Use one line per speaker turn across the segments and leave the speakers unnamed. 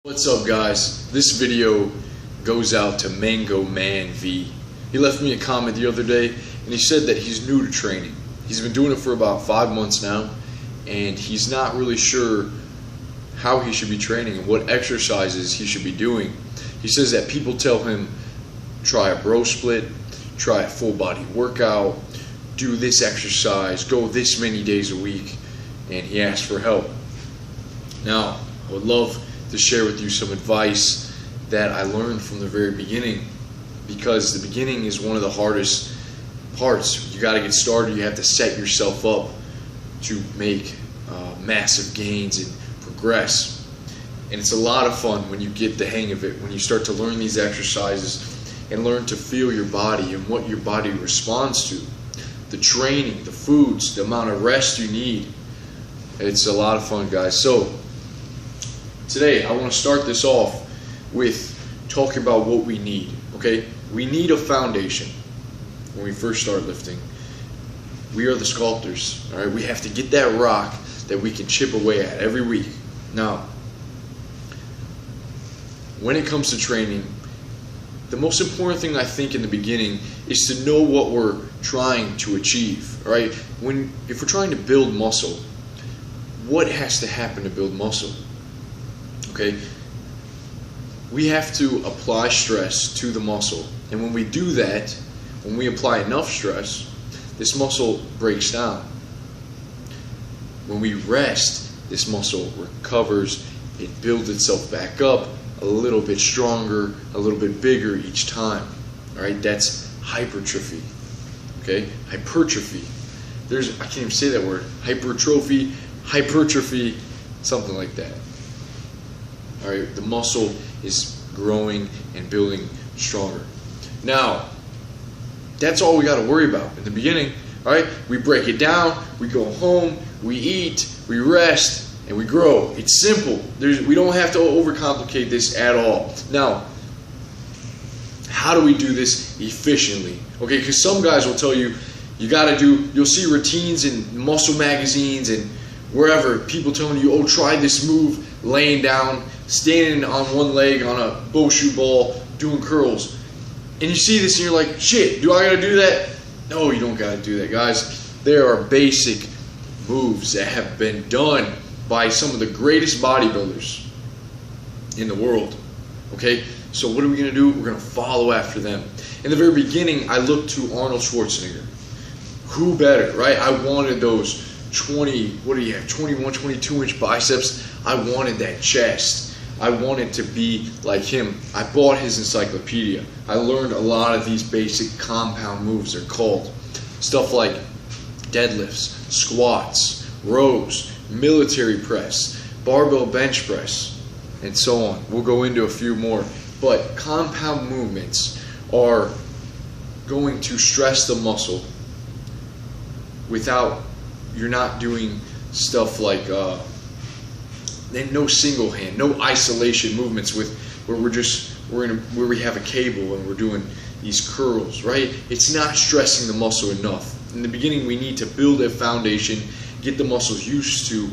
What's up, guys? This video goes out to Mango Man V. He left me a comment the other day and he said that he's new to training. He's been doing it for about 5 months now and he's not really sure how he should be training and what exercises he should be doing. He says that people tell him try a bro split, try a full body workout, do this exercise, go this many days a week, and he asked for help. Now, I would love to share with you some advice that I learned from the very beginning, because the beginning is one of the hardest parts. You got to get started. You have to set yourself up to make massive gains and progress. And it's a lot of fun when you get the hang of it, when you start to learn these exercises and learn to feel your body and what your body responds to, the training, the foods, the amount of rest you need. It's a lot of fun, guys. So today, I want to start this off with talking about what we need, okay? We need a foundation when we first start lifting. We are the sculptors, all right? We have to get that rock that we can chip away at every week. Now, when it comes to training, the most important thing I think in the beginning is to know what we're trying to achieve, all right? If we're trying to build muscle, what has to happen to build muscle? Okay, we have to apply stress to the muscle, and when we do that, when we apply enough stress, this muscle breaks down. When we rest, this muscle recovers, it builds itself back up a little bit stronger, a little bit bigger each time. All right, that's hypertrophy. Okay, hypertrophy. I can't even say that word. Hypertrophy, something like that. All right, the muscle is growing and building stronger. Now, that's all we got to worry about in the beginning. All right, we break it down, we go home, we eat, we rest, and we grow. It's simple. We don't have to overcomplicate this at all. Now, how do we do this efficiently? Okay, because some guys will tell you, you'll see routines in muscle magazines and wherever, people telling you, oh, try this move laying down, standing on one leg on a bow shoe ball, doing curls. And you see this and you're like, shit, do I gotta do that? No, you don't gotta do that, guys. There are basic moves that have been done by some of the greatest bodybuilders in the world. Okay, so what are we gonna do? We're gonna follow after them. In the very beginning, I looked to Arnold Schwarzenegger. Who better, right? I wanted those 21, 22-inch biceps. I wanted that chest. I wanted to be like him. I bought his encyclopedia. I learned a lot of these basic compound moves, they're called. Stuff like deadlifts, squats, rows, military press, barbell bench press, and so on. We'll go into a few more. But compound movements are going to stress the muscle without, you're not doing stuff like no single hand, no isolation movements where we have a cable and we're doing these curls, right? It's not stressing the muscle enough. In the beginning, we need to build a foundation, get the muscles used to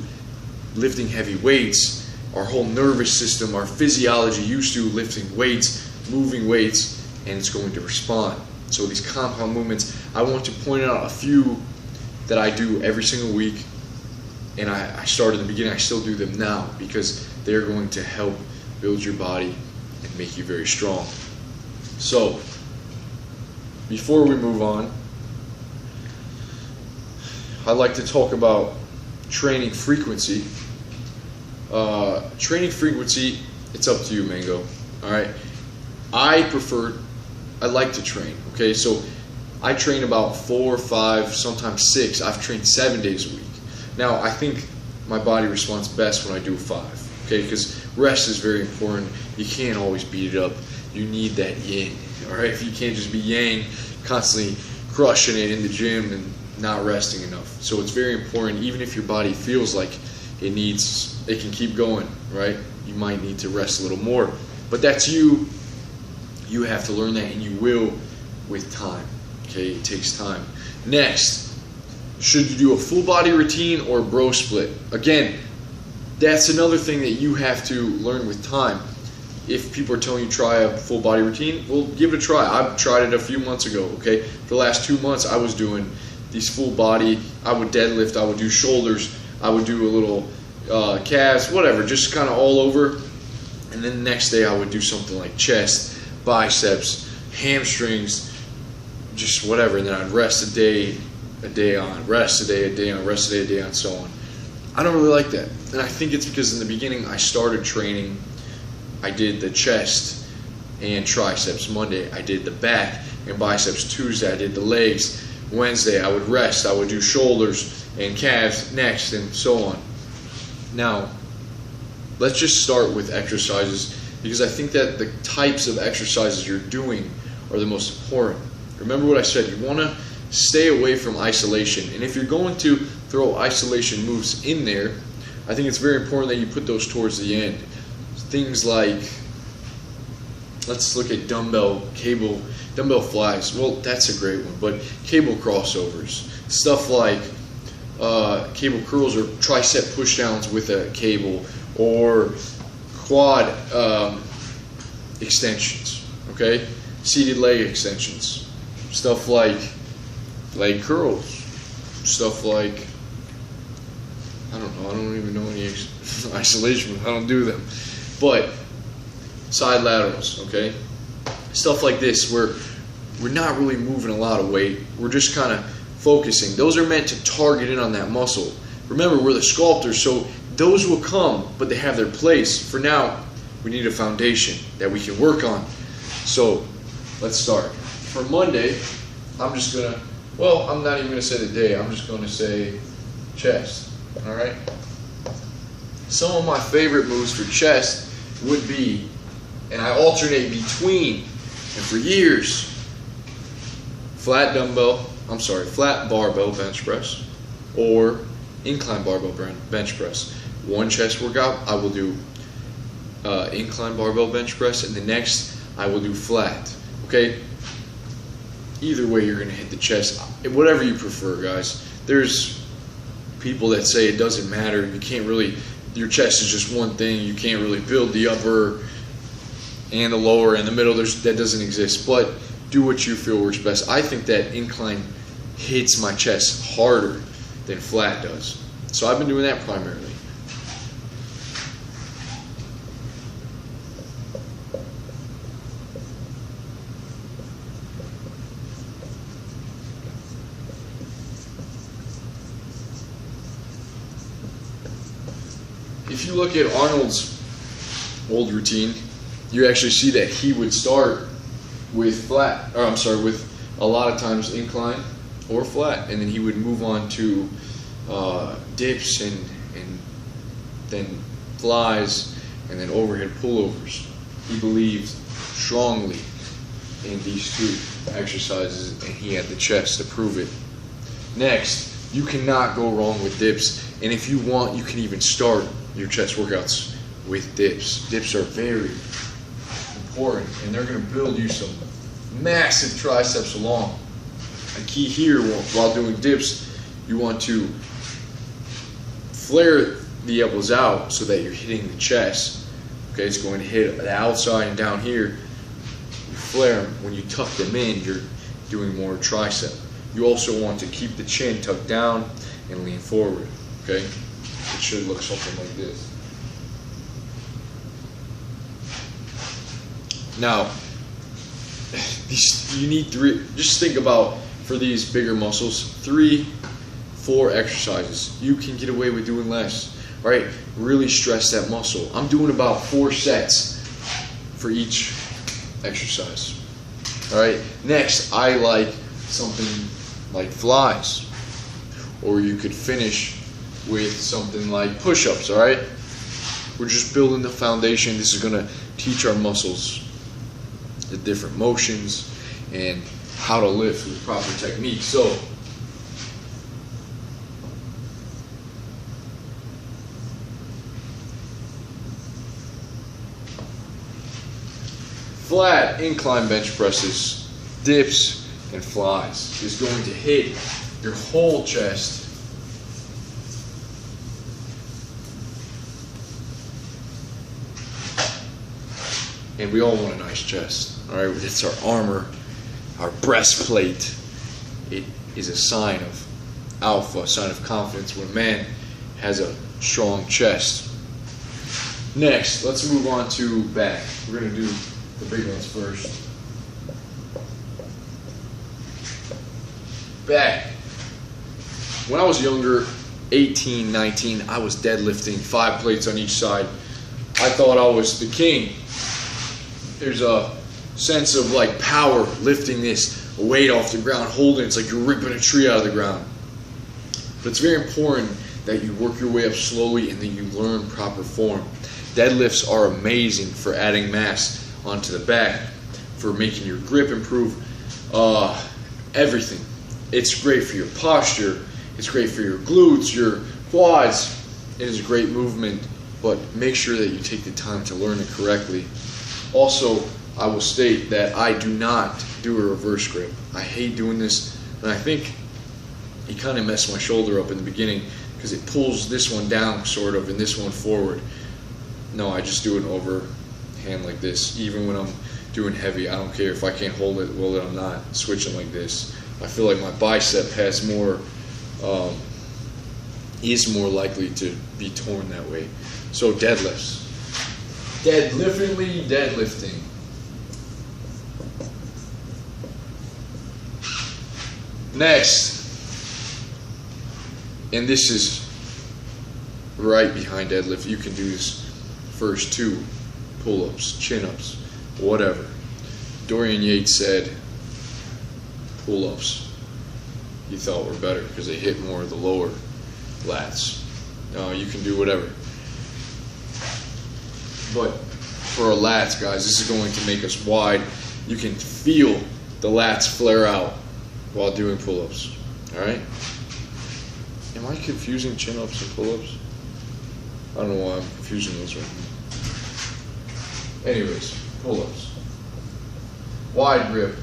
lifting heavy weights, our whole nervous system, our physiology used to lifting weights, moving weights, and it's going to respond. So these compound movements, I want to point out a few that I do every single week, and I started in the beginning, I still do them now, because they're going to help build your body and make you very strong. So, before we move on, I'd like to talk about training frequency. Training frequency, it's up to you, Mango. Alright, I like to train, okay? So I train about 4, 5, sometimes 6. I've trained 7 days a week. Now, I think my body responds best when I do 5, okay? Because rest is very important. You can't always beat it up. You need that yin, all right? If you can't just be yang, constantly crushing it in the gym and not resting enough. So it's very important, even if your body feels like it can keep going, right? You might need to rest a little more. But that's you. You have to learn that, and you will with time. Okay, it takes time. Next, should you do a full body routine or a bro split? Again, that's another thing that you have to learn with time. If people are telling you try a full body routine, well, give it a try. I've tried it a few months ago, okay? For the last 2 months, I was doing these full body. I would deadlift, I would do shoulders, I would do a little calves, whatever, just kind of all over. And then the next day, I would do something like chest, biceps, hamstrings, just whatever. And then I'd rest a day on, rest a day on, rest a day on, so on. I don't really like that. And I think it's because in the beginning, I started training. I did the chest and triceps Monday. I did the back and biceps Tuesday. I did the legs Wednesday. I would rest. I would do shoulders and calves next, and so on. Now, let's just start with exercises, because I think that the types of exercises you're doing are the most important. Remember what I said. You want to stay away from isolation. And if you're going to throw isolation moves in there, I think it's very important that you put those towards the end. Things like, let's look at dumbbell flies. Well, that's a great one. But cable crossovers, stuff like cable curls or tricep pushdowns with a cable, or quad extensions, okay? Seated leg extensions, stuff like leg curls, stuff like, I don't know, I don't even know any isolation, I don't do them. But side laterals, okay? Stuff like this where we're not really moving a lot of weight. We're just kind of focusing. Those are meant to target in on that muscle. Remember, we're the sculptors, so those will come, but they have their place. For now, we need a foundation that we can work on. So let's start. For Monday, I'm just going to, well, I'm not even going to say the day. I'm just going to say chest, all right? Some of my favorite moves for chest would be, and I alternate between, and for years, flat barbell bench press or incline barbell bench press. One chest workout, I will do incline barbell bench press, and the next I will do flat, okay? Either way, you're going to hit the chest, whatever you prefer, guys. There's people that say it doesn't matter, you can't really, your chest is just one thing, you can't really build the upper and the lower and the middle, that doesn't exist. But do what you feel works best. I think that incline hits my chest harder than flat does, so I've been doing that primarily. If you look at Arnold's old routine, you actually see that he would start with with a lot of times incline or flat, and then he would move on to dips and then flies and then overhead pullovers. He believed strongly in these two exercises, and he had the chest to prove it. Next, you cannot go wrong with dips, and if you want, you can even start your chest workouts with dips. Dips are very important, and they're going to build you some massive triceps along. A key here, while doing dips, you want to flare the elbows out so that you're hitting the chest. Okay, it's going to hit the outside and down here. You flare them. When you tuck them in, you're doing more tricep. You also want to keep the chin tucked down and lean forward. Okay, it should look something like this. Now, you need three. Just think about, for these bigger muscles, 3-4 exercises. You can get away with doing less. Right? Really stress that muscle. I'm doing about 4 sets for each exercise. All right. Next, I like something like flies, or you could finish with something like push-ups. All right. We're just building the foundation. This is going to teach our muscles the different motions and how to lift with proper technique. So, flat incline bench presses, dips, and flies is going to hit your whole chest And we all want a nice chest. All right, it's our armor, our breastplate. It is a sign of alpha, a sign of confidence when a man has a strong chest. Next, let's move on to back. We're going to do the big ones first. Back. When I was younger, 18, 19, I was deadlifting 5 plates on each side. I thought I was the king. There's a sense of like power lifting this weight off the ground, holding it. It's like you're ripping a tree out of the ground. But it's very important that you work your way up slowly and that you learn proper form. Deadlifts are amazing for adding mass onto the back, for making your grip improve, everything. It's great for your posture, it's great for your glutes, your quads. It is a great movement, but make sure that you take the time to learn it correctly. Also, I will state that I do not do a reverse grip. I hate doing this, and I think it kind of messed my shoulder up in the beginning because it pulls this one down sort of and this one forward. No, I just do an overhand like this. Even when I'm doing heavy, I don't care if I can't hold it, well, then I'm not switching like this. I feel like my bicep has more, is more likely to be torn that way. So deadlifts. Deadlifting. Next, and this is right behind deadlift. You can do this first 2 pull-ups, chin-ups, whatever. Dorian Yates said pull-ups he thought were better because they hit more of the lower lats. You can do whatever. But for our lats, guys, this is going to make us wide. You can feel the lats flare out while doing pull-ups. Alright? Am I confusing chin-ups and pull-ups? I don't know why I'm confusing those right now. Anyways, pull-ups. Wide grip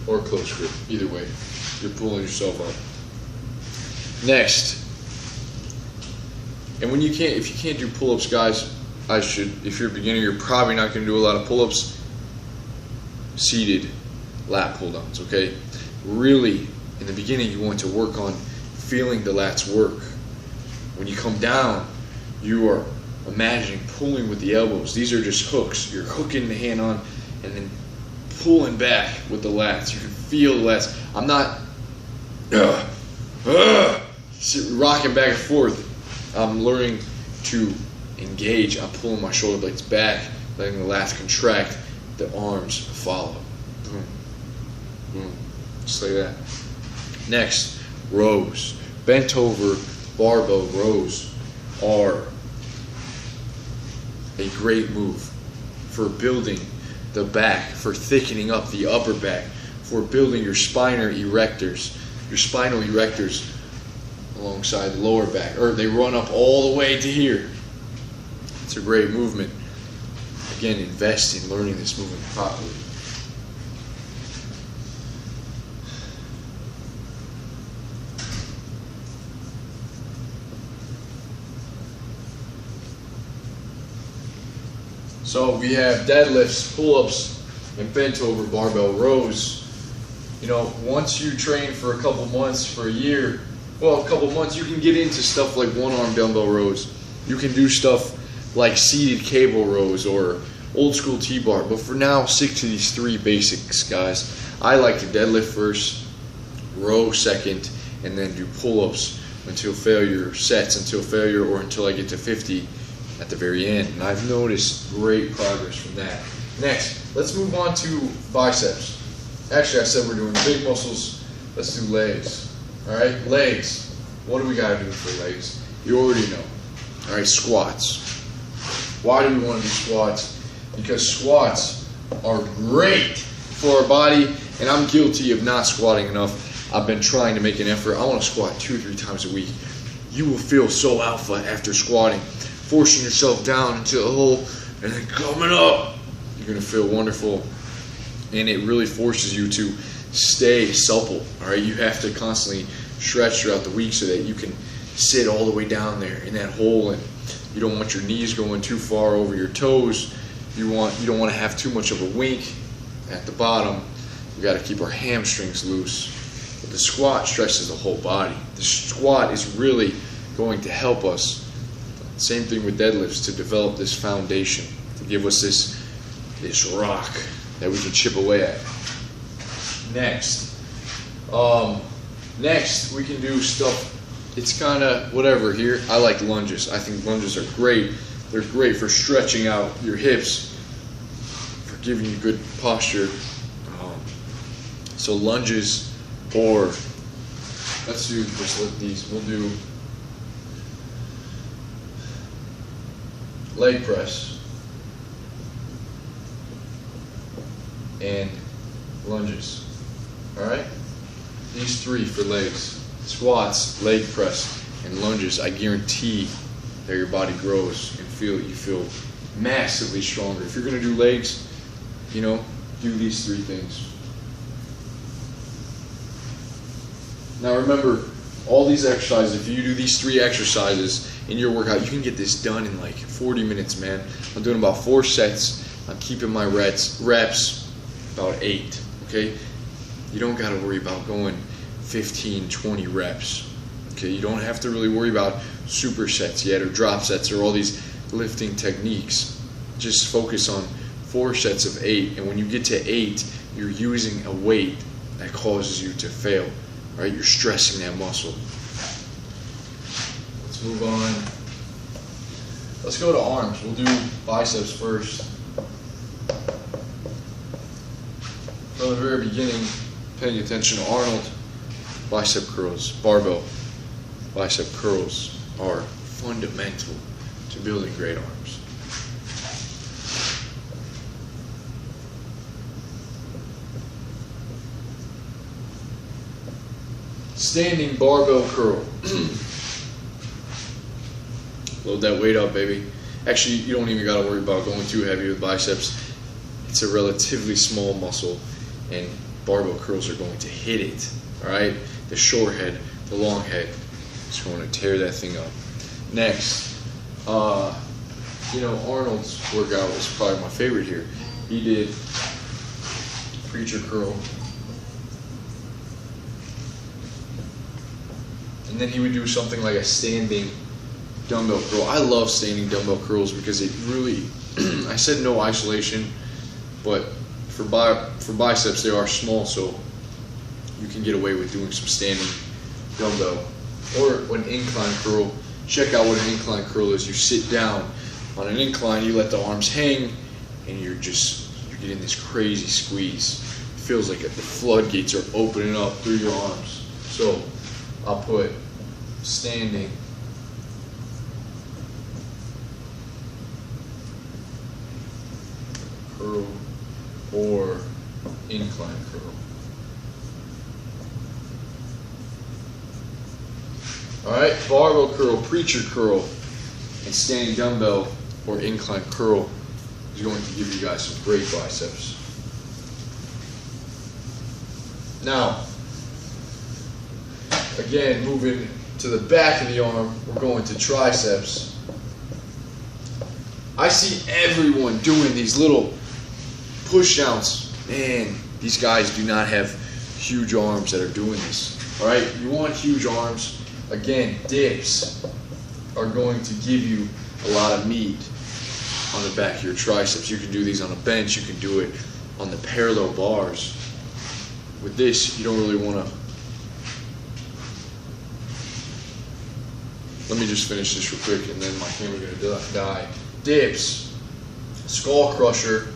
or close grip. Either way, you're pulling yourself up. Next. And when you can't, if you can't do pull-ups, guys, if you're a beginner, you're probably not going to do a lot of pull-ups. Seated lat pull-downs, okay? Really, in the beginning, you want to work on feeling the lats work. When you come down, you are imagining pulling with the elbows. These are just hooks. You're hooking the hand on and then pulling back with the lats. You can feel the lats. I'm not rocking back and forth. I'm learning to engage. I'm pulling my shoulder blades back, letting the lats contract, the arms follow. Boom, boom, just like that. Next, rows. Bent over barbell rows are a great move for building the back, for thickening up the upper back, for building your spinal erectors. Your spinal erectors alongside the lower back, or they run up all the way to here. It's a great movement. Again, invest in learning this movement properly. So we have deadlifts, pull-ups, and bent over barbell rows. You know, once you train for a couple months, for a year, well, a couple months, you can get into stuff like one-arm dumbbell rows. You can do stuff like seated cable rows or old school T-bar. But for now, stick to these 3 basics, guys. I like to deadlift first, row second, and then do pull-ups until failure, sets until failure, or until I get to 50 at the very end. And I've noticed great progress from that. Next, let's move on to biceps. Actually, I said we're doing big muscles. Let's do legs. Alright, legs. What do we got to do for legs? You already know. Alright, squats. Why do we want to do squats? Because squats are great for our body, and I'm guilty of not squatting enough. I've been trying to make an effort. I want to squat 2 or 3 times a week. You will feel so alpha after squatting. Forcing yourself down into a hole and then coming up. You're going to feel wonderful. And it really forces you to stay supple. Alright, you have to constantly stretch throughout the week so that you can sit all the way down there in that hole and You don't want your knees going too far over your toes. You don't want to have too much of a wink at the bottom. We got to keep our hamstrings loose. But the squat stretches the whole body. The squat is really going to help us. Same thing with deadlifts, to develop this foundation, to give us this rock that we can chip away at. Next we can do stuff. It's kind of whatever here. I like lunges. I think lunges are great. They're great for stretching out your hips, for giving you good posture. So lunges, or let's do just these. We'll do leg press and lunges. All right, these three for legs: squats, leg press, and lunges. I guarantee that your body grows and you feel massively stronger. If you're gonna do legs, do these three things. Now remember, all these exercises, if you do these three exercises in your workout, you can get this done in like 40 minutes, man. I'm doing about 4 sets. I'm keeping my reps about 8, okay? You don't got to worry about going 15, 20 reps, okay? You don't have to really worry about supersets yet, or drop sets, or all these lifting techniques. Just focus on 4 sets of 8, and when you get to 8, you're using a weight that causes you to fail. Right, you're stressing that muscle. Let's move on. Let's go to arms. We'll do biceps first. From the very beginning, paying attention to Arnold, bicep curls, barbell bicep curls are fundamental to building great arms. Standing barbell curl. Load that weight up, baby. Actually, you don't even got to worry about going too heavy with biceps. It's a relatively small muscle, and barbell curls are going to hit it. All right, the short head, the long head, is going to tear that thing up. Next, Arnold's workout was probably my favorite here. He did preacher curl. And then he would do something like a standing dumbbell curl. I love standing dumbbell curls because it really, I said no isolation, but for biceps they are small, so you can get away with doing some standing dumbbell. Or an incline curl. Check out what an incline curl is. You sit down on an incline, you let the arms hang, and you're getting this crazy squeeze. It feels like the floodgates are opening up through your arms. So I'll put standing curl or incline curl. Alright, barbell curl, preacher curl, and standing dumbbell or incline curl is going to give you guys some great biceps. Now, again, moving to the back of the arm, we're going to triceps. I see everyone doing these little push downs. Man, these guys do not have huge arms that are doing this. Alright, you want huge arms. Again, dips are going to give you a lot of meat on the back of your triceps. You can do these on a bench, you can do it on the parallel bars. With this, you don't really want to. Let me just finish this real quick and then my camera's going to die. Dips, skull crusher,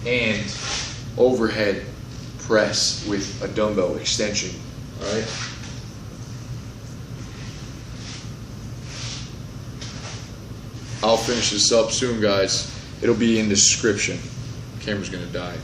and overhead press with a dumbbell extension. Alright? I'll finish this up soon, guys. It'll be in the description. Camera's going to die.